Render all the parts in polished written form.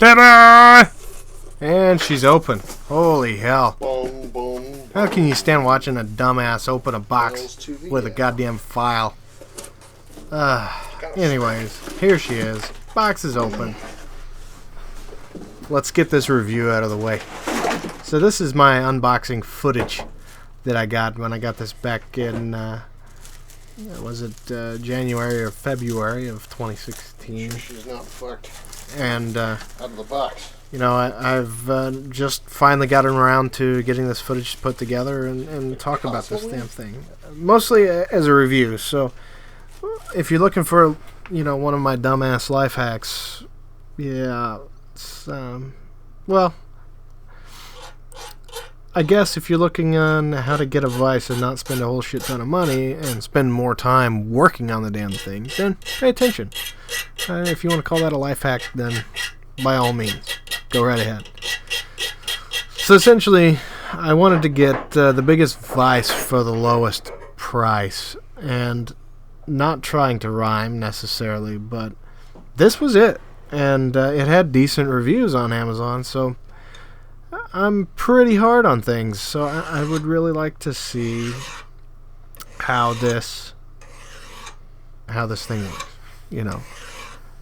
Ta-da! And she's open. Holy hell. Boom, boom, boom. How can you stand watching a dumbass open a box with a goddamn file? Anyways, here she is. Box is open. Let's get this review out of the way. So this is my unboxing footage that I got when I got this back in, was it January or February of 2016? She's not fucked. And, out of the box. You know, I've just finally gotten around to getting this footage put together and talk about this damn thing. Mostly as a review, so if you're looking for, you know, one of my dumbass life hacks, yeah, it's, well, I guess if you're looking on how to get a Vise and not spend a whole shit ton of money and spend more time working on the damn thing, then pay attention. If you want to call that a life hack, then by all means, go right ahead. So essentially, I wanted to get the biggest Vise for the lowest price, and not trying to rhyme necessarily, but this was it. And it had decent reviews on Amazon, so I'm pretty hard on things, so I would really like to see how this thing works, you know.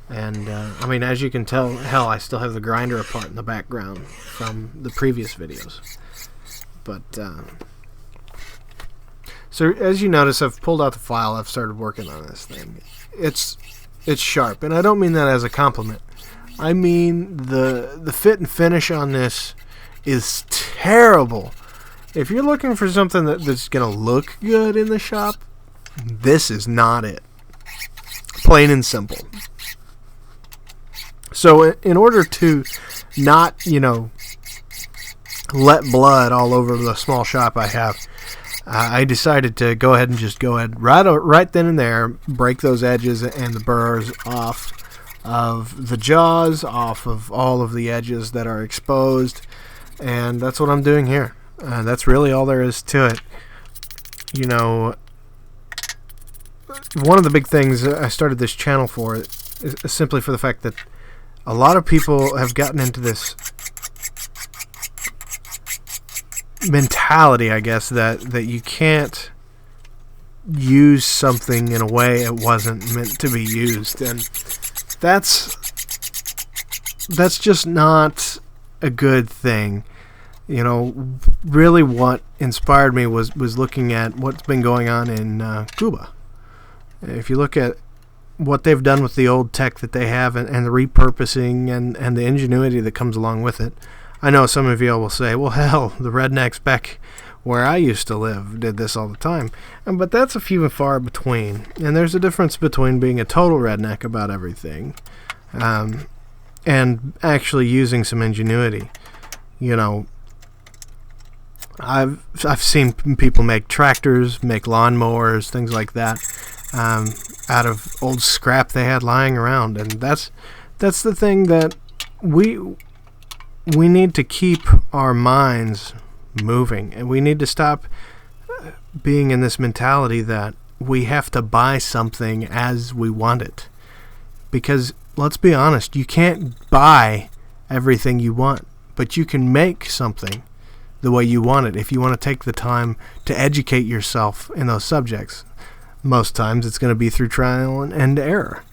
And I mean, as you can tell, hell, I still have the grinder apart in the background from the previous videos. But so as you notice, I've pulled out the file. I've started working on this thing. It's sharp, and I don't mean that as a compliment. I mean the fit and finish on this is terrible. If you're looking for something that's gonna look good in the shop, this is not it. Plain and simple. So in order to not, you know, let blood all over the small shop I have, I decided to go ahead and right then and there, break those edges and the burrs off of the jaws, off of all of the edges that are exposed, and that's what I'm doing here. That's really all there is to it. You know, one of the big things I started this channel for is simply for the fact that a lot of people have gotten into this mentality, I guess, that you can't use something in a way it wasn't meant to be used, and that's just not a good thing. You know, really what inspired me was looking at what's been going on in Cuba. If you look at what they've done with the old tech that they have and the repurposing and the ingenuity that comes along with it. I know some of you will say, well, hell, the rednecks back where I used to live did this all the time. But that's a few and far between. And there's a difference between being a total redneck about everything and actually using some ingenuity. You know, I've seen people make tractors, make lawnmowers, things like that, out of old scrap they had lying around, and that's the thing that we need to keep our minds moving, and we need to stop being in this mentality that we have to buy something as we want it, because let's be honest, you can't buy everything you want, but you can make something the way you want it if you want to take the time to educate yourself in those subjects. Most times it's going to be through trial and error.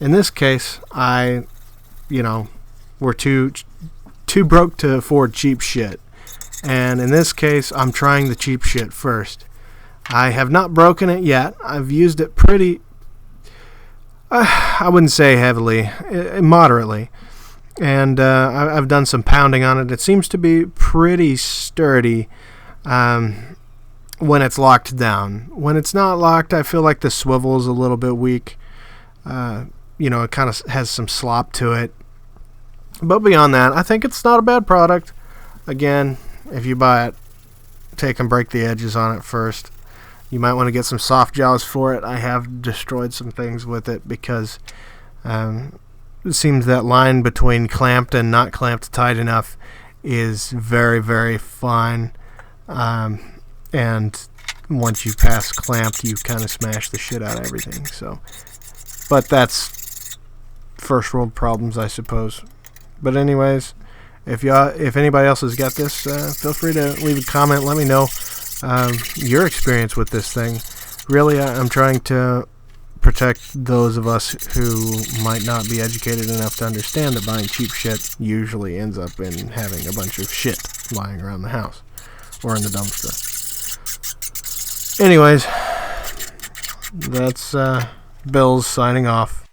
In this case, we're too broke to afford cheap shit. And in this case, I'm trying the cheap shit first. I have not broken it yet. I've used it pretty, I wouldn't say heavily, moderately. And I've done some pounding on it. It seems to be pretty sturdy when it's locked down. When it's not locked, I feel like the swivel is a little bit weak. You know, it kind of has some slop to it. But beyond that, I think it's not a bad product. Again, if you buy it, take and break the edges on it first. You might want to get some soft jaws for it. I have destroyed some things with it because it seems that line between clamped and not clamped tight enough is very, very fine. And once you pass clamped, you kind of smash the shit out of everything. So, but that's first world problems, I suppose. But anyways, if anybody else has got this, feel free to leave a comment. Let me know your experience with this thing. Really, I'm trying to protect those of us who might not be educated enough to understand that buying cheap shit usually ends up in having a bunch of shit lying around the house or in the dumpster. Anyways, that's Bill's signing off.